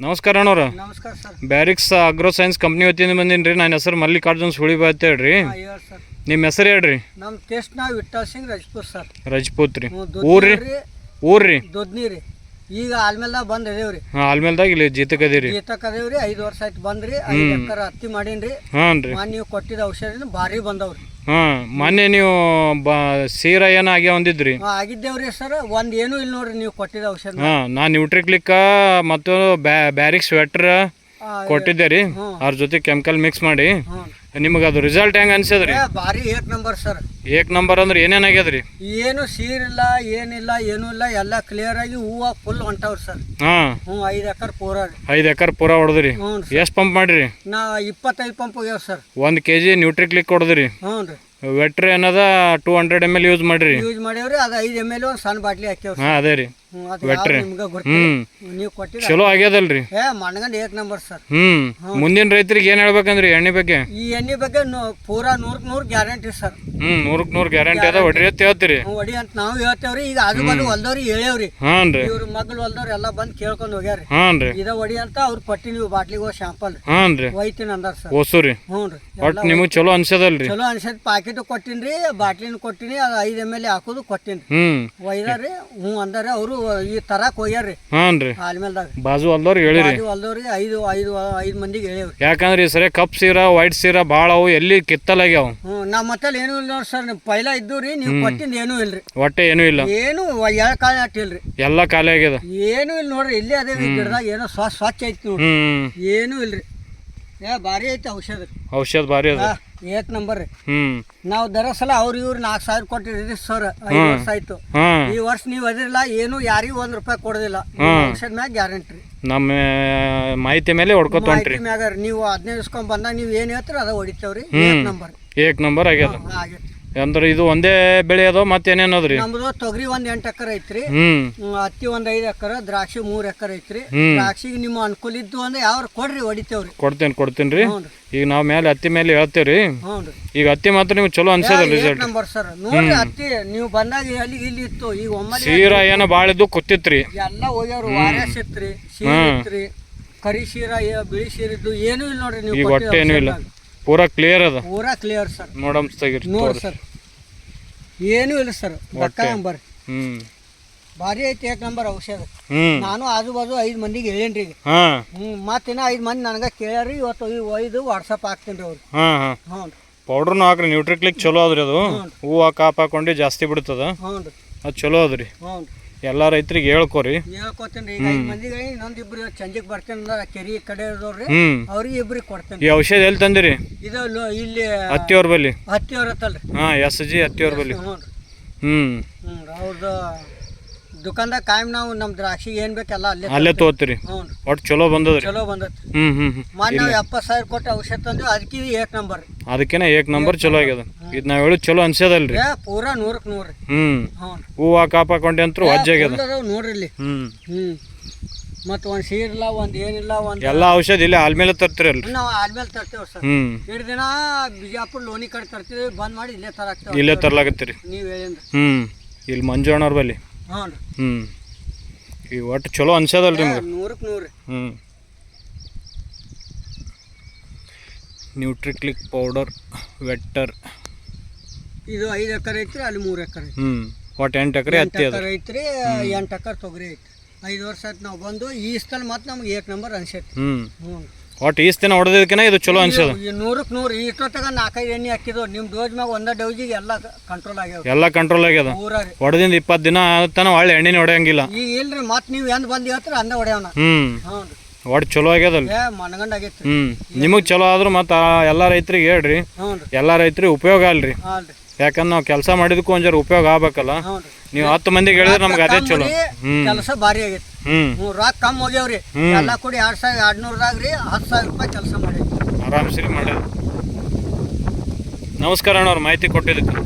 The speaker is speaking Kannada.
ನಮಸ್ಕಾರ ಅಣ್ಣವ್ರ. ನಮಸ್ಕಾರ sir. Barrix agro science company ವತಿಯಿಂದ ಬಂದೀನಿ ರೀ. ನನ್ನ ಹೆಸರು ಮಲ್ಲಿಕಾರ್ಜುನ್ ಸುಳಿಬ ಅಂತ ಹೇಳ್ರಿ. ನಿಮ್ಮ ಹೆಸರು ಹೇಳ್ರಿ. ನಮ್ಮ ಟೆಸ್ಟ್ ನಾವು ವಿಠಲ್ ಸಿಂಗ್ ರಜಪೂತ್ ಸರ್. ರಜಪೂತ್ ರೀ. ಊರ್ರಿ ದೊಡ್ನಿ ರೀ. ಈಗ ಆಲ್ಮೇಲ್ದಾಗ ಬಂದೇವ್ರಿ. ಆಲ್ಮೇಲ್ದಾಗ ಇಲ್ಲಿ ಜೀತಕದೇವ್ರಿ. 5 ವರ್ಷ ಆಯ್ತು ಬಂದ್ರಿ. 5 ಎಕರೆ ಹತ್ತಿ ಮಾಡೀನ್ರಿ. ನೀವು ಕೊಟ್ಟಿದ ಔಷಧಿನ ಭಾರಿ ಬಂದವ್ರಿ. ಮೊನ್ನೆ ನೀವು ಸೀರಾ ಏನ ಆಗ್ಯಾವ ಅಂದಿದ್ರಿ. ಆಗಿದ್ದೇವ್ರಿ ಸರ್. ಏನೂ ಇಲ್ಲ ನೋಡ್ರಿ ನೀವು ಕೊಟ್ಟಿದ ಔಷಧ. ನಾ ನ್ಯೂಟ್ರಿಕ್ಲಿಕ್ಕ ಮತ್ತು ಬ್ಯಾರಿಕ್ಸ್ ಸ್ವೆಟರ್ ಕೊಟ್ಟಿದ್ದೆ ರೀ. ಅದ್ರ ಜೊತೆ ಕೆಮಿಕಲ್ ಮಿಕ್ಸ್ ಮಾಡಿ. ನಿಮಗೆ ಅದು ರಿಸಲ್ಟ್ ಹೆಂಗ ಅನ್ಸದ್ರಿ? ಭಾರಿ ಏಕ್ ನಂಬರ್ ಸರ್. ಏಕ್ ನಂಬರ್ ಅಂದ್ರೆ ಏನೇನಾಗ್ಯದ್ರಿ? ಏನು ಸೀರಿಲ್ಲ, ಏನಿಲ್ಲ, ಏನೂ ಇಲ್ಲ. ಎಲ್ಲ ಕ್ಲಿಯರ್ ಆಗಿ ಹೂವು ಫುಲ್ ಹೊಂಟವ್ರಿ ಸರ್. 5 ಎಕರೆ ಪೂರ ರೀ. 5 ಎಕರೆ ಪೂರ ಹೊಡೆದ್ರಿ. ಎಷ್ಟು ಪಂಪ್ ಮಾಡ್ರಿ? ನಾ 25 ಪಂಪ್ ಹೋಗ್ಯಾವ ಸರ್. 1 kg ನ್ಯೂಟ್ರಿಕ್ಲಿಕ್ ಹೊಡೆದ್ರಿ. ಹ್ಞೂ ರೀ. ವೆಟ್ರ್ ಏನದ 200 ml ಯೂಸ್ ಮಾಡ್ರಿ. ಯೂಸ್ ಮಾಡ್ಯಾವ್ರಿ. ಅದು 5 ml ಒಂದು ಸಣ್ಣ ಬಾಟ್ಲಿ ಹಾಕ್ಯಾವ್ರಿ. ಅದೇ ರೀ ವೆಟ್ರ್. ನೀವು ಕೊಟ್ಟಿಲ್ಲ. ಚಲೋ ಆಗ್ಯದಲ್ರಿ. ಮಣ್ಗಂಡ್ ಏಕ್ ನಂಬರ್ ಸರ್. ಮುಂದಿನ ರೈತರಿಗೆ ಏನ್ ಹೇಳ್ಬೇಕಂದ್ರಿ ಎಣ್ಣೆ ಬಗ್ಗೆ? ಈ ಎಣ್ಣೆ ಬಗ್ಗೆ ಪೂರಾ 100% ಗ್ಯಾರಂಟಿ ಸರ್. 100% ಗ್ಯಾರಂಟಿ ಅದ. ಹೊಡ್ರಿ ಅಂತ ಹೇಳ್ತೀರಿ? ಹೊಡಿ ಅಂತ ನಾವು ಹೇಳ್ತೇವ್ರಿ. ಈಗ ಆಜು ಬಾಜು ಹೊಲ್ದವ್ರಿ ಹೇಳೇವ್ರಿ. ಇವ್ರ ಮಗ್ಳು ಹೊಲ್ದವ್ರು ಎಲ್ಲ ಬಂದ್ ಕೇಳ್ಕೊಂಡ್ ಹೋಗ್ಯಾರಿ. ಇದ ಹೊಡಿ ಅಂತ ಅವ್ರು ಕೊಟ್ಟಿ ನೀವು ಬಾಟ್ಲಿಗೆ ಶಾಂಪಲ್ ಒಯ್ತೀನಿ ಅಂದಾರ ಸರ್. ಓಸುರಿ. ಹ್ಞೂ ರೀ. ಒಟ್ ನಿಮಗ್ ಚಲೋ ಅನ್ಸದಲ್ರಿ? ಚಲೋ ಅನ್ಸದ್. ಪಾಕೆಟ್ ಕೊಟ್ಟಿನ್ರಿ, ಬಾಟ್ಲಿನ ಕೊಟ್ಟಿನಿ. ಅದು 5 ml ಹಾಕೋದು ಕೊಟ್ಟಿನಿ. ಒಯ್ದಾರಿ. ಹ್ಞೂ ಅಂದಾರೆ ಅವರು. ಈ ತರಾಕ್ ಹೋಗ್ಯಾರ್ರಿ. ಆಲ್ಮೇಲ್ದಾಗ ಬಾಜು ಹೊಲ್ದವ್ರು ಹೇಳಿರಿ. ಹೊಲ್ದವ್ರಿಗೆ 5 ಮಂದಿಗೆ ಹೇಳೇವ್ರಿ. ಯಾಕಂದ್ರೆ ಈ ಸರಿ ಕಪ್ ಸೀರಾ ವೈಟ್ ಸೀರಾ ಭಾಳ ಅವು ಎಲ್ಲಿ ಕಿತ್ತಲಾಗ್ಯಾವ. ನಮ್ಮ ಮತ್ತಲ್ಲಿ ಏನೂ ಇಲ್ಲ ನೋಡ್ರಿ ಸರ್. ಪೈಲ ಇದ್ದೂರಿ. ನೀವು ಕೊಟ್ಟಿಂದ ಏನೂ ಇಲ್ರಿ. ಒಟ್ಟೆ ಏನೂ ಇಲ್ಲ. ಏನು ಎಳ್ ಕಾಲ ಅಟ್ಟಿಲ್ರಿ. ಎಲ್ಲ ಖಾಲಿ ಆಗ್ಯದ. ಏನೂ ಇಲ್ಲ ನೋಡ್ರಿ. ಇಲ್ಲೇ ಅದೇ ಗಿಡದಾಗ ಏನೋ ಸ್ವಚ್ಛ ಐತಿ ನೋಡ್ರಿ. ಏನೂ ಇಲ್ರಿ. ಭಾರಿ ಐತಿ ಔಷಧ. ಔಷಧ ಭಾರಿ ಅದ. ಏಕ್ ನಂಬರ್ ರೀ. ನಾವು ದರಸಲ ಇವ್ರು 4,000 ಕೊಟ್ಟಿರಿ ಸರ್. 5 ವರ್ಷ ಆಯ್ತು. ಈ ವರ್ಷ ನೀವು ಅದಿರಲ್ಲ. ಏನು ಯಾರಿಗೂ ₹1 ಕೊಡೋದಿಲ್ಲ. ಔಷಧ ಮ್ಯಾಗ ಗ್ಯಾರಂಟಿ ರೀ. ನಮ್ಮ ಮಾಹಿತಿ ಮೇಲೆ ಹೊಡ್ಕೊತೊಂಟ್ರಿ. ಮ್ಯಾಗ ನೀವು 15 ಇಸ್ಕೊಂಡ್ ಬಂದಾಗ ನೀವು ಏನ್ ಹೇಳ್ತೀರ ಅದ ಹೊಡಿತೇವ್ರಿ. ಏಕ್ ನಂಬರ್ ಆಗ್ಯದ. ಅಂದ್ರೆ ಇದು ಒಂದೇ ಬೆಳೆ ಅದ ಮತ್ತೇನೇನದ್ರಿ? ನಮ್ದು ತೊಗರಿ 8 ಎಕರೆ ಐತ್ರಿ. ಹತ್ತಿ 5 ಎಕರೆ, ದ್ರಾಕ್ಷಿ 3 ಎಕರೆ ಐತ್ರಿ. ದ್ರಾಕ್ಷಿಗೆ ನಿಮ್ಮ ಅನುಕೂಲ ಇದ್ದು ಅಂದ್ರೆ ಯಾವ ಕೊಡ್ರಿ ಹೊಡಿತೇವ್ರಿ. ಕೊಡ್ತೇನ್ರಿ. ಈಗ ನಾವ್ ಮೇಲೆ ಹತ್ತಿ ಮೇಲೆ ಹೇಳ್ತೇವ್ರಿ. ಈಗ ಹತ್ತಿ ಮಾತ್ರ ನೀವು ಚಲೋ ಅನ್ಸದ ರಿಸಲ್ಟ್ ನಂಬರ್ ಸರ್. ನೋಡ್ರಿ ಹತ್ತಿ ನೀವು ಬಂದಾಗ ಅಲ್ಲಿ ಇಲ್ಲಿ ಇತ್ತು. ಈಗ ಒಮ್ಮೆ ಸೀರಾ ಏನೋ ಬಾಳ ಇದ್ದು ಕೂತಿತ್ರಿ. ಎಲ್ಲ ಹೋಗ್ಯಾವ್ರು. ವಾರ್ಯಾಸ್ ಇತ್ರಿ, ಸೀರೆ ಇತ್ರಿ, ಕರಿ ಸೀರಾ, ಬಿಳಿ ಸೀರೆ ಇದ್ದು. ಏನೂ ಇಲ್ಲ ನೋಡ್ರಿ. ನೀವು ಈಗ ಒಟ್ಟೆ ಏನೂ ಇಲ್ಲ. ಪೂರಾ ಕ್ಲಿಯರ್ ಅದ. ಪೂರಾ ಕ್ಲಿಯರ್ ಸರ್. ನೋಡಮ್ ನೋಡಿ ಸರ್. ಏನೂ ಇಲ್ಲ ಸರ್. ನಂಬರ್ ಭಾರಿ ಐತಿ. ಏಕ್ ನಂಬರ್ ಔಷಧ. ನಾನು ಆಜು ಬಾಜು 5 ಮಂದಿಗೆ ಹೇಳೇನ್ರಿ ಈಗ. ಮತ್ತಿನ್ನ 5 ಮಂದಿ ನನಗ ಕೇಳ್ಯಾರಿ. ಇವತ್ತು ಒಯ್ದು ವಾಟ್ಸಪ್ ಹಾಕ್ತೇನ್ರಿ ಅವ್ರು. ಹ್ಞೂ ಪೌಡ್ರನು ಹಾಕ್ರಿ. ನ್ಯೂಟ್ರಿಕ್ಲಿಕ್ ಚಲೋ ಅದ್ರಿ. ಅದು ಹೂವು ಕಾಪ್ ಹಾಕೊಂಡು ಜಾಸ್ತಿ ಬಿಡ್ತದ. ಅದು ಚಲೋ ಅದ್ರಿ. ಎಲ್ಲಾ ರೈತರಿಗೆ ಹೇಳ್ಕೊರಿ. ಹೇಳ್ಕೊತೇನ್ರಿ. ಈಗ 5 ಮಂದಿಗೆ ಇನ್ನೊಂದಿಬ್ರು ಸಂಜೆಗೆ ಬರ್ತೇನೆ. ಕೆರಿ ಕಡೆ ಇರೋರ್ರಿ. ಅವ್ರಿಗೆ ಇಬ್ರಿಗೆ ಕೊಡ್ತೇನೆ. ಈ ಔಷಧ ಎಲ್ಲಿ ತಂದಿರಿ? ಇದು ಇಲ್ಲಿ ಹತ್ತಿಯವ್ರ ಬಲ್ಲಿ. ಹತ್ತಿಯವ್ರ ಹತ್ತಲ್ರಿ. SG ಹತ್ತಿಯವ್ರ ಬಲ್ಲಿ. ಅವ್ರದ್ದು ದುಕಾನ್ದಾಗ ಕಾಯಂ ನಾವು ನಮ್ ದ್ರಾಕ್ಷಿಗೆ ಏನ್ ಬೇಕೆಲ್ಲ ಅಲ್ಲೇ ತಗೋತೀರಿ. ಒಟ್ಟು ಚಲೋ ಬಂದದ್ರಿ. ಚಲೋ ಬಂದತ್ರಿ. ಮೊನ್ನೆ ನಾವು 70,000 ಕೊಟ್ಟು ಔಷಧ ತಂದ್ವಿ. ಅದಕ್ಕೆ ಏಕ್ ನಂಬರ್. ಅದಕ್ಕೇನೆ ಏಕ್ ನಂಬರ್ ಚಲೋ ಆಗ್ಯದ. ಇದು ನಾವ್ ಹೇಳಿ ಚಲೋ ಅನ್ಸದಲ್ರಿ. ಪೂರಾ 100ಕ್ಕೆ 100 ರೀ. ಹೂವು ಕಾಪ್ ಹಾಕೊಂಡೆ ಅಂತೂ ವಜ್ಜೆ ಆಗ್ಯದ ನೋಡ್ರಿ ಇಲ್ಲಿ. ಮತ್ತ ಒಂದ್ ಸೀರಿಲ್ಲ, ಒಂದ್ ಏನಿಲ್ಲ. ಎಲ್ಲಾ ಔಷಧ ಇಲ್ಲಿ ಆಲ್ಮೇಲೆ ತರ್ತೀರಿ ಅಲ್ರಿ? ನಾವು ಆಲ್ಮೇಲೆ ತರ್ತೇವ್ ಸರ್. 2 ದಿನ ಬಿಜಾಪುರ ಲೋನಿ ಕಡೆ ತರ್ತೀವಿ. ಬಂದ್ ಮಾಡಿ ಇಲ್ಲೇ ತರಾಕ್ತೇವೆ. ಇಲ್ಲೇ ತರ್ಲಾಗತ್ತೀರಿ ನೀವ್ ಹೇಳಿಂದ. ಇಲ್ಲಿ ಮಂಜು ಅಣ್ಣವ್ರ ಬಲ್ಲಿ. ಈ ಒಟ್ಟು ಚಲೋ ಅನ್ಸದಲ್ರಿ ನಿಮ್ಗೆ? 100ಕ್ಕೆ 100 ರೀ. ನ್ಯೂಟ್ರಿಕ್ಲಿಕ್ ಪೌಡರ್, ವೆಟ್ಟರ್. ಇದು 5 ಎಕರೆ ಐತ್ರಿ. ಅಲ್ಲಿ 3 ಎಕರೆ ಐತಿ. ಒಟ್ಟು 8 ಎಕರೆ ಹತ್ತಿ ಐತ್ರಿ. 8 ಎಕರೆ ತೊಗರಿ ಐತಿ. 5 ವರ್ಷ ಆಯ್ತು ನಾವು ಬಂದು. ಈ ಸ್ಥಳ ಮತ್ತೆ ನಮ್ಗೆ ಏಕ್ ನಂಬರ್ ಅನ್ಸೈತಿ. ಒಟ್ಟು ಈ ದಿನ ಹೊಡೆದಕ್ಕಿನ ಇದು ಚಲೋ ಅನ್ಸದ. 100ಕ್ಕೆ 100. ಇಷ್ಟೊತ್ತಾಗ 4-5 ಎಣ್ಣೆ ಹಾಕಿದ್ವು. ನಿಮ್ಮ ಡೋಸ್ ಮ್ಯಾಗ ಒಂದ ಡೋಸಿಗೆ ಎಲ್ಲ ಕಂಟ್ರೋಲ್ ಆಗ್ಯಾವ. ಎಲ್ಲ ಕಂಟ್ರೋಲ್ ಆಗ್ಯದ. ಹೊಡೆದಿಂದ 20 ದಿನ ಆತನ ಒಳ್ಳೆ ಎಣ್ಣೆ ಹೊಡೆಯಂಗಿಲ್ಲ. ಈಗ ಇಲ್ರಿ. ಮತ್ತೆ ನೀವು ಎಂದ್ ಬಂದು ಹೇಳ್ತೀರ ಅಂದ ಹೊಡೆಯವನ. ಒಟ್ಟು ಚಲೋ ಆಗ್ಯದಲ್ಲ. ಮನಗಂಡ ಆಗೈತಿ. ನಿಮಗ್ ಚಲೋ ಆದ್ರೂ ಮತ್ತ ಎಲ್ಲಾ ರೈತರಿಗೆ ಹೇಳ್ರಿ. ಎಲ್ಲಾ ರೈತರಿಗೆ ಉಪಯೋಗ ಅಲ್ರಿ. ಯಾಕಂದ್ರೆ ನಾವು ಕೆಲಸ ಮಾಡಿದಕ್ಕೂ ಒಂದ್ ಜರ ಉಪಯೋಗ ಆಗ್ಬೇಕಲ್ಲ. ನೀವು 10 ಮಂದಿಗೆ ಹೇಳಿದ್ರೆ ನಮ್ಗೆ ಅದೇ ಚಲೋ. ಕೆಲಸ ಭಾರಿ ಆಗೈತಿ. ರೊಕ್ಕ ಕಮ್ಮಿ ಹೋಗ್ಯಾವ್ರಿ. ಎಲ್ಲ ಕೂಡಿ 2,200ದಾಗ್ರಿ 10,000 ರೂಪಾಯಿ ಕೆಲಸ ಮಾಡಿ ಆರಾಮ್ ಸರಿ ಮಾಡಿ. ನಮಸ್ಕಾರ ಅಣ್ಣ, ಅವ್ರ ಮಾಹಿತಿ ಕೊಟ್ಟಿದ್ದಕ್ಕೆ.